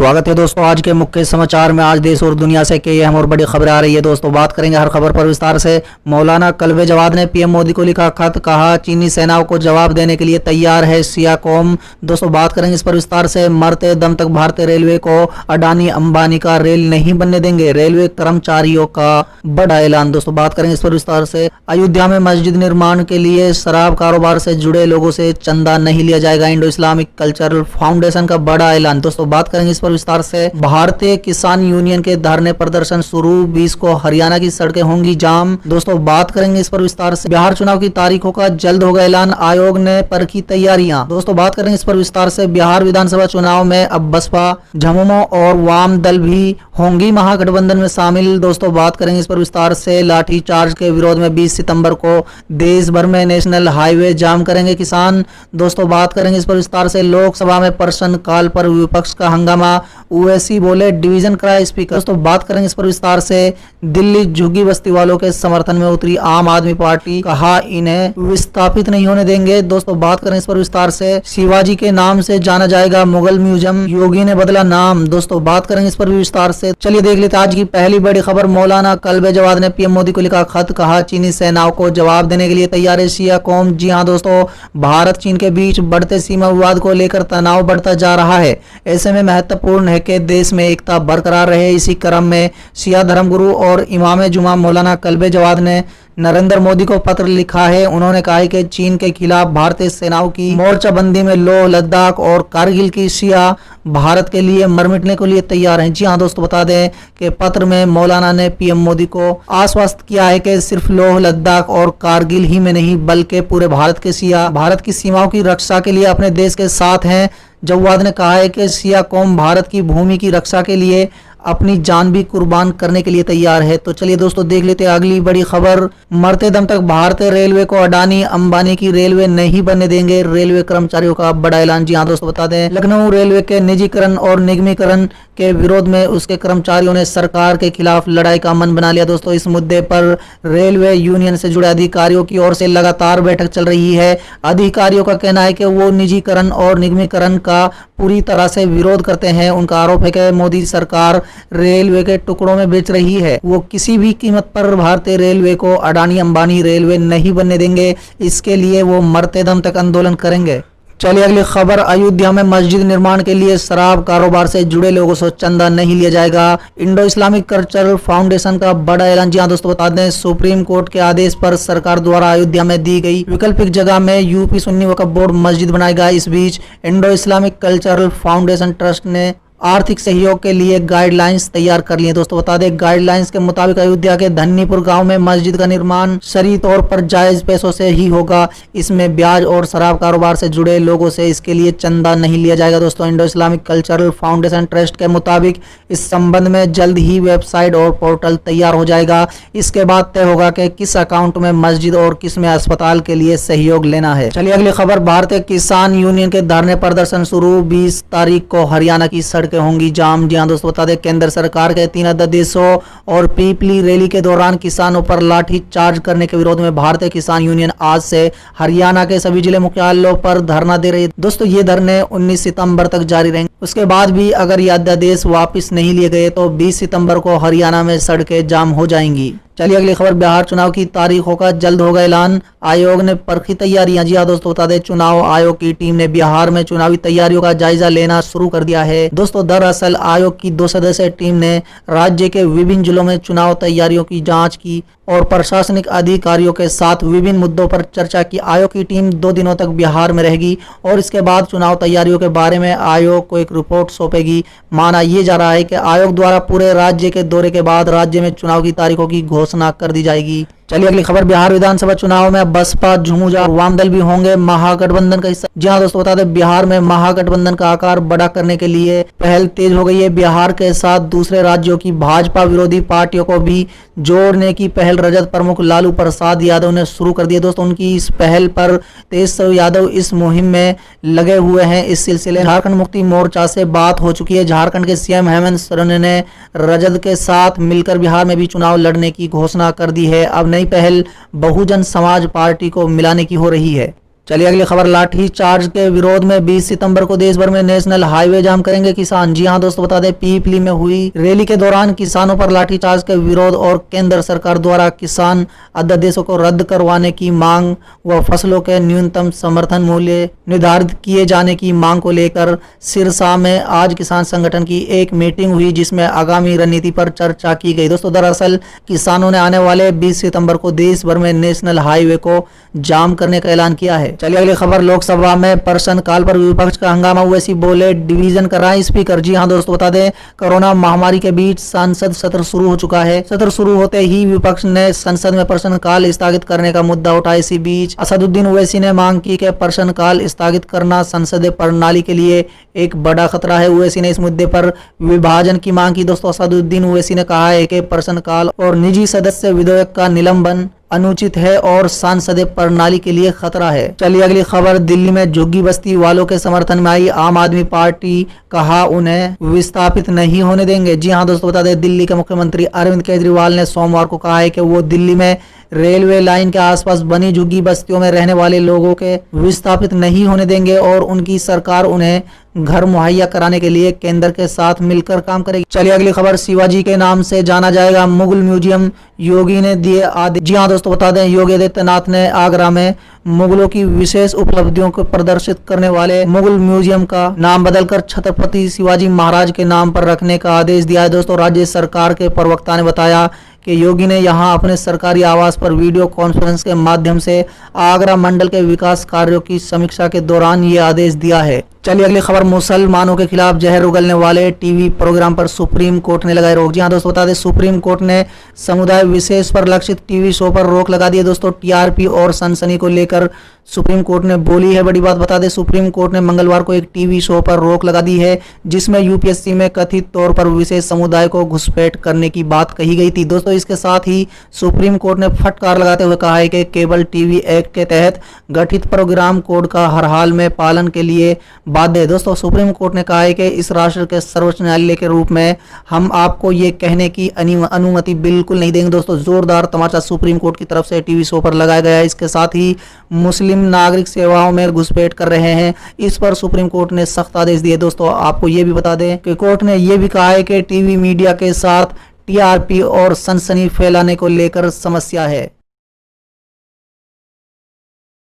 स्वागत है दोस्तों आज के मुख्य समाचार में। आज देश और दुनिया से कई अहम और बड़ी खबरें आ रही है दोस्तों, बात करेंगे हर खबर पर विस्तार से। मौलाना कल्बे जवाद ने पीएम मोदी को लिखा खत, कहा चीनी सेनाओं को जवाब देने के लिए तैयार है शिया कौम। दोस्तों बात करेंगे इस पर विस्तार से। मरते दम तक भारतीय रेलवे को अडानी अंबानी का रेल नहीं बनने देंगे, रेलवे कर्मचारियों का बड़ा ऐलान। दोस्तों बात करेंगे इस पर विस्तार से। अयोध्या में मस्जिद निर्माण के लिए शराब कारोबार से जुड़े लोगों से चंदा नहीं लिया जाएगा, इंडो इस्लामिक कल्चरल फाउंडेशन का बड़ा ऐलान। दोस्तों बात करेंगे इस पर विस्तार से। भारतीय किसान यूनियन के धरने प्रदर्शन शुरू, 20 को हरियाणा की सड़कें होंगी जाम। दोस्तों बात करेंगे इस पर विस्तार से। बिहार चुनाव की तारीखों का जल्द होगा ऐलान, आयोग ने परखी तैयारियां। दोस्तों बात करेंगे इस पर विस्तार से। बिहार विधानसभा चुनाव में अब बसपा, झमुमो और वाम दल भी होंगी महागठबंधन में शामिल। दोस्तों बात करेंगे इस पर विस्तार से। लाठीचार्ज के विरोध में 20 सितंबर को देश भर में नेशनल हाईवे जाम करेंगे किसान। दोस्तों बात करेंगे इस पर विस्तार से। लोकसभा में प्रश्न काल पर विपक्ष का हंगामा, ओवैसी बोले डिवीजन कराए स्पीकर। दोस्तों बात करेंगे इस पर विस्तार से। दिल्ली झुग्गी बस्ती वालों के समर्थन में उतरी आम आदमी पार्टी, कहा इन्हें विस्थापित नहीं होने देंगे। दोस्तों बात करें इस पर विस्तार से। शिवाजी के नाम से जाना जाएगा मुगल म्यूजियम, योगी ने बदला नाम। दोस्तों बात करेंगे इस पर भी विस्तार से। चलिए देख लेते आज की पहली बड़ी खबर। मौलाना कल्बे जवाद ने पीएम मोदी को लिखा खत, कहा चीनी सेनाओं को जवाब देने के लिए तैयार है शिया कौम। जी हां दोस्तों, भारत चीन के बीच बढ़ते सीमा विवाद को लेकर तनाव बढ़ता जा रहा है। ऐसे में महत्वपूर्ण है कि देश में एकता बरकरार रहे। इसी क्रम में शिया धर्मगुरु और इमाम जुमा मौलाना कल्बे जवाद ने नरेंद्र मोदी को पत्र लिखा है। उन्होंने कहा है कि चीन के खिलाफ भारतीय सेनाओं की मोर्चाबंदी में लेह, लद्दाख और कारगिल की शिया भारत के लिए मर मिटने के लिए तैयार हैं। जी हां दोस्तों, बता दें कि पत्र में मौलाना ने पीएम मोदी को आश्वस्त किया है कि सिर्फ लेह, लद्दाख और कारगिल ही में नहीं बल्कि पूरे भारत के शिया भारत की सीमाओं की रक्षा के लिए अपने देश के साथ हैं। जवाद ने कहा है कि शिया कौम भारत की भूमि की रक्षा के लिए अपनी जान भी कुर्बान करने के लिए तैयार है। तो चलिए दोस्तों देख लेते हैं अगली बड़ी खबर। मरते दम तक भारतीय रेलवे को अडानी अंबानी की रेलवे नहीं बनने देंगे, रेलवे कर्मचारियों का बड़ा ऐलान। जी हां दोस्तों, बता दें लखनऊ रेलवे के निजीकरण और निगमीकरण के विरोध में उसके कर्मचारियों ने सरकार के खिलाफ लड़ाई का मन बना लिया। दोस्तों इस मुद्दे पर रेलवे यूनियन से जुड़े अधिकारियों की ओर से लगातार बैठक चल रही है। अधिकारियों का कहना है कि वो निजीकरण और निगमीकरण का पूरी तरह से विरोध करते हैं। उनका आरोप है कि मोदी सरकार रेलवे के टुकड़ों में बेच रही है। वो किसी भी कीमत पर भारतीय रेलवे को अडानी अंबानी रेलवे नहीं बनने देंगे, इसके लिए वो मरते दम तक आंदोलन करेंगे। चलिए अगली खबर। अयोध्या में मस्जिद निर्माण के लिए शराब कारोबार से जुड़े लोगों से चंदा नहीं लिया जाएगा, इंडो इस्लामिक कल्चरल फाउंडेशन का बड़ा ऐलान। जी हां दोस्तों, बता दें सुप्रीम कोर्ट के आदेश पर सरकार द्वारा अयोध्या में दी गई वैकल्पिक जगह में यूपी सुन्नी वक्फ बोर्ड मस्जिद बनाएगा। इस बीच Indo Islamic cultural foundation trust ने आर्थिक सहयोग के लिए गाइडलाइंस तैयार कर लिए। दोस्तों बता दें गाइडलाइंस के मुताबिक अयोध्या के धन्नीपुर गांव में मस्जिद का निर्माण शरई तौर पर जायज पैसों से ही होगा। इसमें ब्याज और शराब कारोबार से जुड़े लोगों से इसके लिए चंदा नहीं लिया जाएगा। दोस्तों Indo Islamic cultural foundation trust के मुताबिक इस संबंध में जल्द ही वेबसाइट और पोर्टल तैयार हो जाएगा। इसके बाद तय होगा कि किस अकाउंट में मस्जिद और किस में अस्पताल के लिए सहयोग लेना है। चलिए अगली खबर। भारतीय किसान यूनियन के धरने प्रदर्शन शुरू, 20 तारीख को हरियाणा की सड़क होंगी जाम। जी हां दोस्तों, बता दें केंद्र सरकार के 3 अध्यादेशों और पीपली रैली के दौरान किसानों पर लाठी चार्ज करने के विरोध में भारतीय किसान यूनियन आज से हरियाणा के सभी जिले मुख्यालयों पर धरना दे रही है। दोस्तों ये धरने 19 सितंबर तक जारी रहेंगे। उसके बाद भी अगर ये अध्यादेश वापस नहीं लिए गए तो 20 सितंबर को हरियाणा में सड़कें जाम हो जाएंगी। चलिए अगली खबर। बिहार चुनाव की तारीखों का जल्द होगा ऐलान, आयोग ने परखी तैयारियां। जी हां दोस्तों, बता दें चुनाव आयोग की टीम ने बिहार में चुनावी तैयारियों का जायजा लेना शुरू कर दिया है। दोस्तों दरअसल आयोग की 2 सदस्यीय टीम ने राज्य के विभिन्न जिलों में चुनाव तैयारियों की जांच की और प्रशासनिक अधिकारियों के साथ विभिन्न मुद्दों पर चर्चा की। आयोग की टीम 2 दिनों तक बिहार में रहेगी और इसके बाद चुनाव तैयारियों के बारे में आयोग को एक रिपोर्ट सौंपेगी। माना यह जा रहा है कि आयोग द्वारा पूरे राज्य के दौरे के बाद राज्य में चुनाव की तारीखों की घोषणा कर दी जाएगी। चलिए अगली खबर। बिहार विधानसभा चुनाव में बसपा, झमुमो और वाम दल भी होंगे महागठबंधन का हिस्सा। जी हां दोस्तों, बता दें बिहार में महागठबंधन का आकार बड़ा करने के लिए पहल तेज हो गई है। बिहार के साथ दूसरे राज्यों की भाजपा विरोधी पार्टियों को भी जोड़ने की पहल रजत प्रमुख लालू प्रसाद यादव ने शुरू कर दी है। दोस्तों उनकी इस पहल पर तेजस्वी यादव इस मुहिम में लगे हुए हैं। इस सिलसिले में झारखंड मुक्ति मोर्चा से बात हो चुकी है। झारखंड के सीएम हेमंत सोरेन ने रजत के साथ मिलकर बिहार में भी चुनाव लड़ने की घोषणा कर दी है। अब नई पहल बहुजन समाज पार्टी को मिलाने की हो रही है। चलिए अगली खबर, लाठी चार्ज के विरोध में 20 सितंबर को देश भर में नेशनल हाईवे जाम करेंगे किसान। जी हां दोस्तों, बता दें पीपली में हुई रैली के दौरान किसानों पर लाठीचार्ज के विरोध और केंद्र सरकार द्वारा किसान अध्यादेशों को रद्द करवाने की मांग व फसलों के न्यूनतम समर्थन मूल्य निर्धारित किए जाने की मांग को लेकर सिरसा में आज किसान संगठन की एक मीटिंग हुई, जिसमें आगामी रणनीति पर चर्चा की गई। दोस्तों दरअसल किसानों ने आने वाले 20 सितंबर को देश भर में नेशनल हाईवे को जाम करने का ऐलान किया है। चलिए अगली खबर, लोकसभा में प्रश्नकाल पर विपक्ष का हंगामा, ओवैसी बोले डिवीजन कर रहा है स्पीकर। जी हां दोस्तों, बता दें कोरोना महामारी के बीच संसद सत्र शुरू हो चुका है। सत्र शुरू होते ही विपक्ष ने संसद में प्रश्नकाल स्थगित करने का मुद्दा उठाया। इसी बीच असदुद्दीन ओवैसी ने मांग की कि प्रश्नकाल स्थगित करना संसदीय प्रणाली के लिए एक बड़ा खतरा है। ओवैसी ने इस मुद्दे पर विभाजन की मांग की। दोस्तों असदुद्दीन ओवैसी ने कहा है कि प्रश्नकाल और निजी सदस्य विधेयक का निलंबन अनुचित है और सांसदीय प्रणाली के लिए खतरा है। चलिए अगली खबर, दिल्ली में झुग्गी बस्ती वालों के समर्थन में आई आम आदमी पार्टी, कहा उन्हें विस्थापित नहीं होने देंगे। जी हां दोस्तों, बता दें दिल्ली के मुख्यमंत्री अरविंद केजरीवाल ने सोमवार को कहा है कि वो दिल्ली में रेलवे लाइन के आसपास बनी झुग्गी बस्तियों में रहने वाले लोगों के विस्थापित नहीं होने देंगे और उनकी सरकार उन्हें घर मुहैया कराने के लिए केंद्र के साथ मिलकर काम करेगी। चलिए अगली खबर, शिवाजी के नाम से जाना जाएगा मुगल म्यूजियम, योगी ने दिए आदेश। जी हां दोस्तों, बता दें योगी आदित्यनाथ ने आगरा में मुगलों की विशेष उपलब्धियों को प्रदर्शित करने वाले मुगल म्यूजियम का नाम बदलकर छत्रपति शिवाजी महाराज के नाम पर रखने का आदेश दिया है। दोस्तों राज्य सरकार के प्रवक्ता ने बताया कि योगी ने यहां अपने सरकारी आवास पर वीडियो कॉन्फ्रेंस के माध्यम से आगरा मंडल के विकास कार्यों की समीक्षा के दौरान ये आदेश दिया है। चलिए अगली खबर, मुसलमानों के खिलाफ जहर उगलने वाले टीवी प्रोग्राम पर सुप्रीम कोर्ट ने लगाई रोक। जी हां दोस्तों, बता दें सुप्रीम कोर्ट ने समुदाय विशेष पर लक्षित टीवी शो पर रोक लगा दी है। दोस्तों टीआरपी और सनसनी को लेकर सुप्रीम कोर्ट ने बोली है बड़ी बात। बता दें सुप्रीम कोर्ट ने मंगलवार को एक टीवी शो पर रोक लगा दी है, जिसमें यूपीएससी में कथित तौर पर विशेष समुदाय को घुसपैठ करने की बात कही गई थी। दोस्तों इसके साथ ही सुप्रीम कोर्ट ने फटकार लगाते हुए कहा है कि केबल टीवी एक्ट के तहत गठित प्रोग्राम कोड का हर हाल में पालन के लिए बाध्य है। दोस्तों सुप्रीम कोर्ट ने कहा है कि इस राष्ट्र के सर्वोच्च न्यायालय के रूप में हम आपको ये कहने की अनुमति बिल्कुल नहीं देंगे। दोस्तों जोरदार तमाचा सुप्रीम कोर्ट की तरफ से टीवी शो पर लगाया गया है। इसके साथ ही मुस्लिम नागरिक सेवाओं में घुसपैठ कर रहे हैं, इस पर सुप्रीम कोर्ट ने सख्त आदेश दिए। दोस्तों आपको ये भी बता दें कि कोर्ट ने यह भी कहा है कि टीवी मीडिया के साथ टीआरपी और सनसनी फैलाने को लेकर समस्या है।